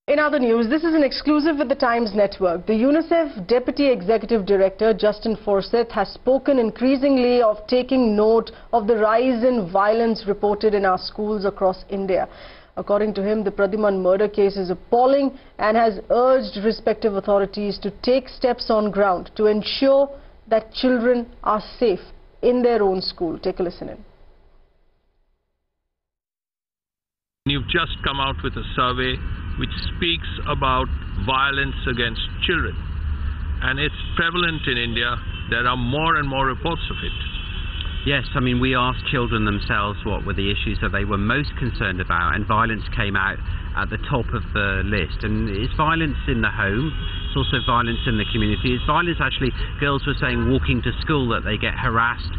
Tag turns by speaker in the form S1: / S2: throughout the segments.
S1: In other news, this is an exclusive with the Times Network. The UNICEF Deputy Executive Director, Justin Forsyth, has spoken increasingly of taking note of the rise in violence reported in our schools across India. According to him, the Pradyumn murder case is appalling and has urged respective authorities to take steps on ground to ensure that children are safe in their own school. Take a listen in.
S2: You've just come out with a survey which speaks about violence against children, and it's prevalent in India. There are more and more reports of it.
S3: Yes, I mean, we asked children themselves what were the issues that they were most concerned about, and violence came out at the top of the list. And it's violence in the home, it's also violence in the community. It's violence, actually, girls were saying walking to school that they get harassed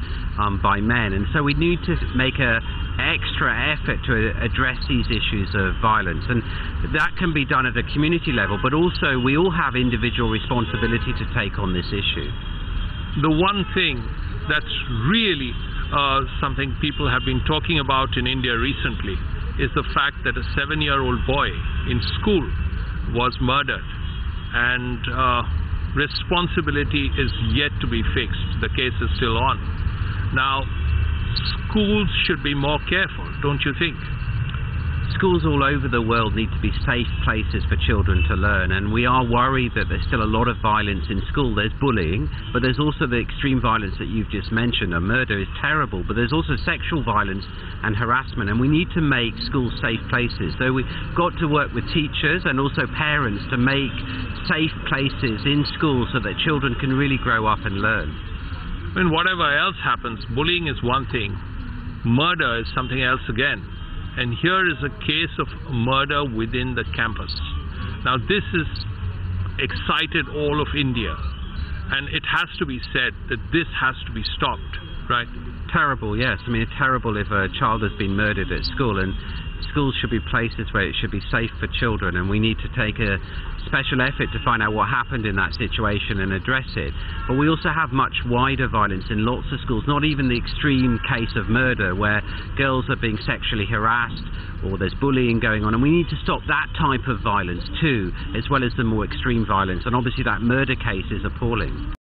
S3: by men, and so we need to make an extra effort to address these issues of violence, and that can be done at a community level, but also we all have individual responsibility to take on this issue.
S2: The one thing that's really something people have been talking about in India recently is the fact that a 7-year-old boy in school was murdered, and responsibility is yet to be fixed. The case is still on. Now, schools should be more careful, don't you think?
S3: Schools all over the world need to be safe places for children to learn, and we are worried that there's still a lot of violence in school. There's bullying, but there's also the extreme violence that you've just mentioned. A murder is terrible, but there's also sexual violence and harassment, and we need to make schools safe places. So we've got to work with teachers and also parents to make safe places in schools so that children can really grow up and learn.
S2: I mean, whatever else happens, bullying is one thing, murder is something else again. And here is a case of murder within the campus. Now, this has excited all of India, and it has to be said that this has to be stopped, right?
S3: Terrible, yes. I mean, it's terrible if a child has been murdered at school, and schools should be places where it should be safe for children, and we need to take a special effort to find out what happened in that situation and address it. But we also have much wider violence in lots of schools, not even the extreme case of murder where girls are being sexually harassed or there's bullying going on, and we need to stop that type of violence too, as well as the more extreme violence, and obviously that murder case is appalling.